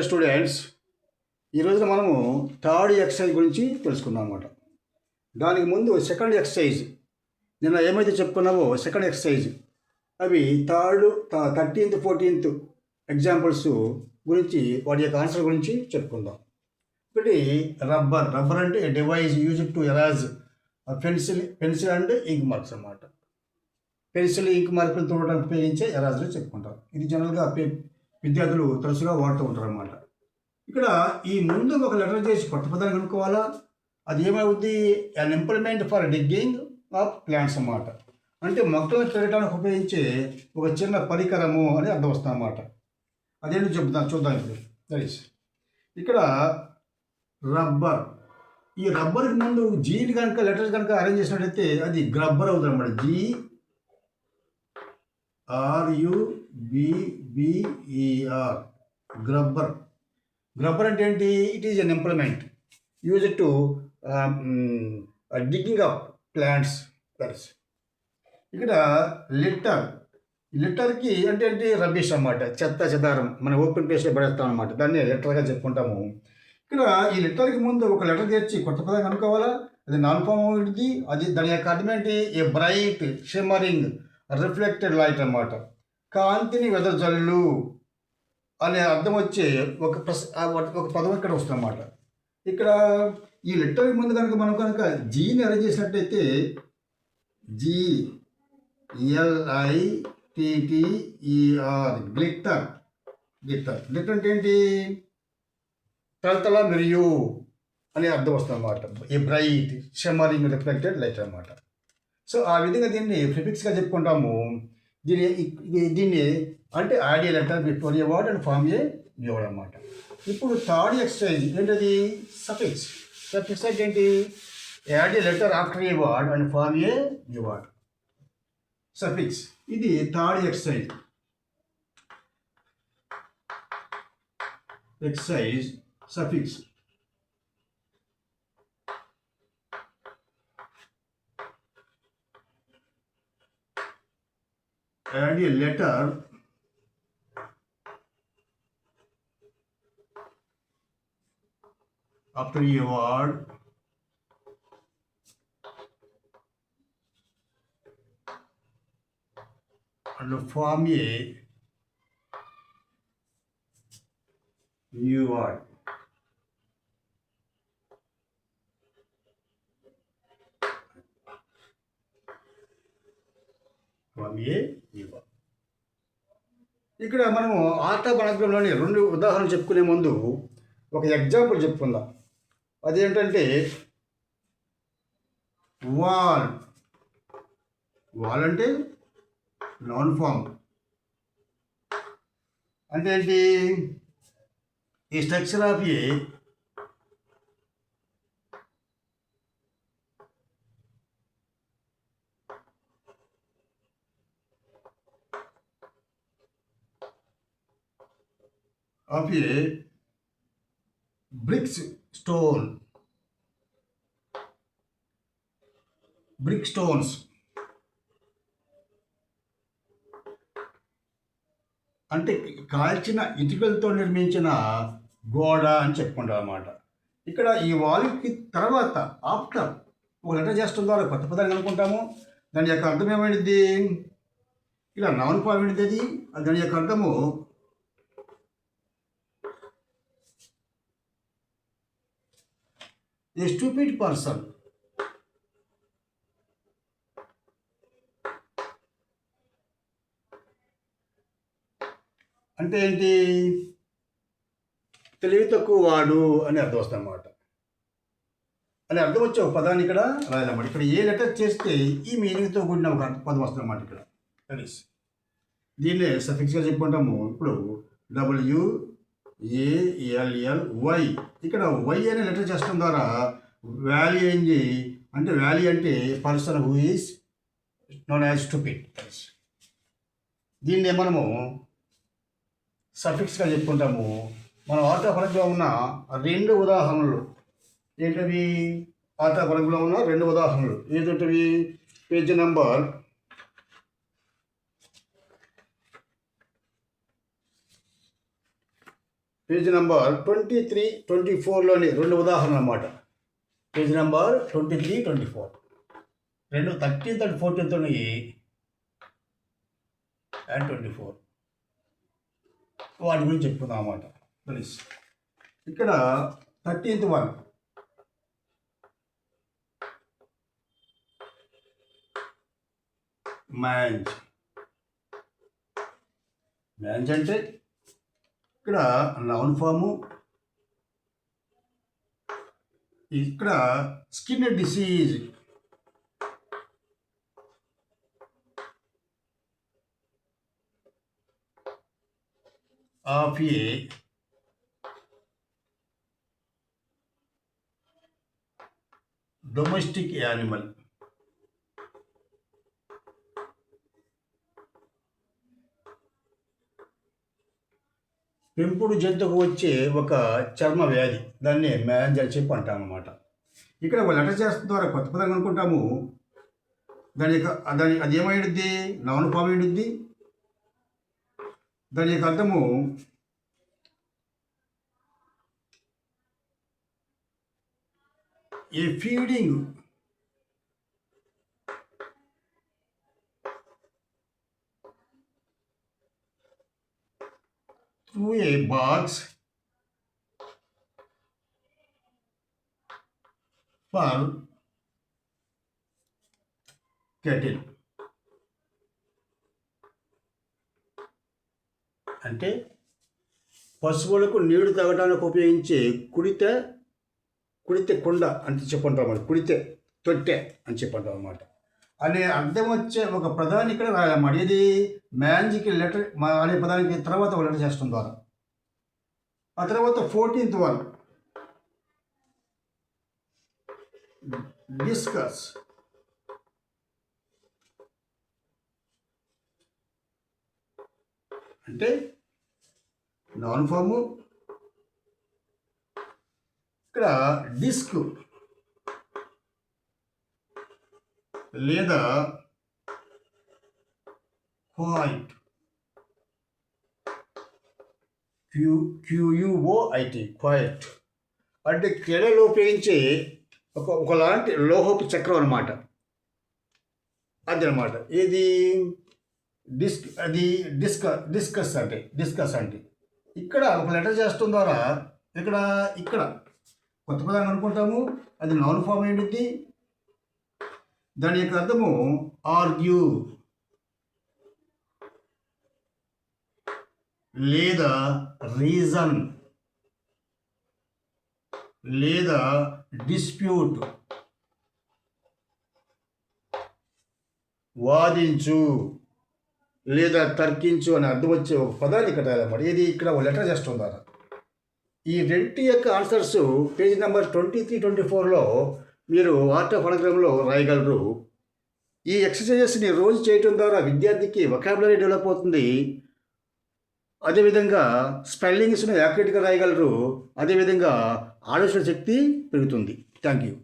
Students, ఈ రోజున మనము థర్డ్ ఎక్సర్సైజ్ గురించి తెలుసుకుందాం అన్నమాట. దానికి ముందు సెకండ్ ఎక్సర్సైజ్ నిన్న ఏమైతే చెప్పుకున్నావో సెకండ్ ఎక్సర్సైజ్ అవి 13th 14th ఎగ్జాంపుల్స్ గురించి వాటి యొక్క ఆన్సర్ గురించి చెప్పుకుందాం. ఒకటి రబ్బర్ అంటే device use to erase pencil and ink marks అన్నమాట. పెన్సిల్ ఇంక్ మార్కులు తోడడానికి ఉపయోగించే ఎరాజ్లు చెప్పుకుంటారు. ఇది జనరల్గా విద్యార్థులు తరచుగా వాడుతూ ఉంటారు అన్నమాట. ఇక్కడ ఈ ముందు ఒక లెటర్ చేసి కొత్త పదాన్ని కనుక్కోవాలా. అది ఏమవుద్ది? An implement for digging of plants అన్నమాట. అంటే మొక్కలను పెరగడానికి ఉపయోగించే ఒక చిన్న పరికరము అని అర్థం వస్తుంది అన్నమాట. అదేంటి చూద్దాం ఇప్పుడు. రైస్ ఇక్కడ రబ్బర్. ఈ రబ్బర్కి ముందు జీని కనుక లెటర్స్ కనుక అరేంజ్ చేసినట్టయితే అది గ్రబ్బర్ అవుతుంది అన్నమాట. GRUBBER గ్రబ్బర్. గ్రబ్బర్ అంటే ఏంటి? It is an implement use to digging up plants. ఇక్కడ లిట్టర్కి అంటే ఏంటి? రబ్బిష్ అన్నమాట, చెత్త చెదారం. మనం ఓపెన్ ప్లేస్లో పడేస్తాం అనమాట. దాన్ని లెటర్గా చెప్పుకుంటాము. ఇక్కడ ఈ లెటర్కి ముందు ఒక లెటర్ తెచ్చి కొత్త పదం కనుక్కోవాలా. అది నాన్ ఫామ్ ఉంటుంది. అది దాని యొక్క అర్థం ఏంటి? ఏ బ్రైట్ షిమ్మరింగ్ రిఫ్లెక్టెడ్ లైట్ అన్నమాట. కాంతిని వెదజల్లు అనే అర్థం వచ్చే ఒక పదం ఇక్కడ వస్తుంది అన్నమాట. ఇక్కడ ఈ లెటర్ ముందు మనం కనుక జీని అరేంజ్ చేసినట్టయితే GLITTER గ్లిట్టర్. గ్లిట్టర్ అంటే ఏంటి? తలతల మరియు అనే అర్థం వస్తుంది అన్నమాట. A bright shimmering reflected light అన్నమాట. సో ఆ విధంగా దీన్ని ప్రిఫిక్స్గా చెప్పుకుంటాము. దీన్ని అంటే add a letter before a word and form a new word అన్నమాట. ఇప్పుడు థర్డ్ ఎక్సర్సైజ్ ఏంటది? సఫిక్స్. సఫిక్స్ అంటే ఏంటి? Add a letter after a word and form a new word. Suffix. ఇది third exercise. Suffix. Add a letter after a word and form a new word. ఇక్కడ మనము ఆటోబయోగ్రఫీలోని 2 ఉదాహరణలు చెప్పుకునే ముందు ఒక ఎగ్జాంపుల్ చెప్పుకుందాం. అదేంటంటే వాల్. వాల్ అంటే నౌన్ ఫామ్. అంటే ఏంటి? ఈ structure of A brick stones అంటే కాల్చిన ఇటుకలతో నిర్మించిన గోడ అని చెప్పుకుంటాం అన్నమాట. ఇక్కడ ఈ వాల్కి తర్వాత ఆఫ్టర్ ఒక లెటర్ చేస్తడం ద్వారా కొత్త పదాన్ని అనుకుంటాము. దాని యొక్క అర్థం ఏమైంది? ఇలా నౌన్ ఫామ్ ఏంటిది? అది దాని యొక్క అర్థము ఏ స్టూపిడ్ పర్సన్. అంటే ఏంటి? తెలివి తక్కువ వాడు అని అర్థం వస్తుంది అన్నమాట. అని అర్థం వచ్చే ఒక పదాన్ని ఇక్కడ రాయాలన్నమాట. ఇక్కడ ఏ లెటర్ చేస్తే ఈ మీనింగ్తో కూడిన ఒక పదం వస్తుంది అన్నమాట. ఇక్కడ దీన్నే సఫిక్స్గా చెప్పుకుంటాము. ఇప్పుడు WALLY. ఇక్కడ వై అనే లెటర్ చేసడం ద్వారా వ్యాలీ అయింది. అంటే వ్యాలీ అంటే person who is known as stupid. దీన్నే మనము సఫిక్స్గా చెప్పుకుంటాము. మన ఆటోఫలక్లో ఉన్న 2 ఉదాహరణలు ఏంటవి? ఆటోఫలక్లో ఉన్న 2 ఉదాహరణలు ఏంటంటవి? పేజ్ నెంబర్ పేజ్ నెంబర్ 23, 24లోని రెండు ఉదాహరణలు అన్నమాట. పేజ్ నెంబర్ 23, 24 రెండు 13th and 14th and 24 వాటి గురించి చెప్పుకుందాం అన్నమాట. ప్లీజ్ ఇక్కడ 13th వన్ మ్యాంజ్ అంటే ఇక్కడ నౌన్ ఫాము, ఇక్కడ skin disease, of A domestic animal. పెంపుడు జంతువుకు వచ్చే ఒక చర్మ వ్యాధి, దాన్ని మ్యాంజ్ అని చెప్పి అంటాం అన్నమాట. ఇక్కడ ఒక లెటర్ చేస్తున్న ద్వారా కొత్త పదంగా అనుకుంటాము. అది ఏమైంది? నౌన్ ఫామ్ ఏంటిది? దాని యొక్క అర్థము ఏ feeding through a box for cattle. అంటే పశువులకు నీళ్లు తాగడానికి ఉపయోగించే కుడితే కుండ అని చెప్పంటాం అన్నమాట. కుడితే తొట్టె అని చెప్పంటాం అన్నమాట. అనే అర్థం వచ్చే ఒక పదాన్ని ఇక్కడ రాయాలన్నమాట. ఇది మ్యాంజ్కి లెటర్ అనే పదానికి తర్వాత ఒక లెటర్ చేస్తాం ద్వారా. ఆ తర్వాత 14th వన్ డిస్కస్. అంటే నౌన్ ఫాము, ఇక్కడ డిస్క్ లేదా క్వైట్, QUOIT క్వైట్ అంటే క్రీడలో ఉపయోగించే ఒకలాంటి లోహపు చక్రం అన్నమాట. అది అన్నమాట. ఇది డిస్కస్ అంటే ఇక్కడ ఒక లెటర్ చేస్తున్న ద్వారా ఇక్కడ కొత్త పదాన్ని అనుకుంటాము. అది నౌన్ ఫామ్ ఏంటిది? దాని యొక్క అర్థము ఆర్గ్యూ లేదా రీజన్ లేదా డిస్ప్యూట్, వాదించు లేదా తర్కించు అని అర్థం వచ్చే ఒక పదాన్ని కట్టాలన్నమాట. ఇది ఇక్కడ ఒక లెటర్ చేస్తుంది ద్వారా. ఈ రెండింటి యొక్క ఆన్సర్స్ పేజ్ నెంబర్ 23, 24లో మీరు ఆర్ట్ ఆఫ్ అనగ్రంలో రాయగలరు. ఈ ఎక్సర్సైజెస్ని రోజు చేయటం ద్వారా విద్యార్థికి వొకాబులరీ డెవలప్ అవుతుంది. అదేవిధంగా స్పెల్లింగ్స్ను యాక్యురేట్గా రాయగలరు. అదేవిధంగా ఆలోచన శక్తి పెరుగుతుంది. Thank you.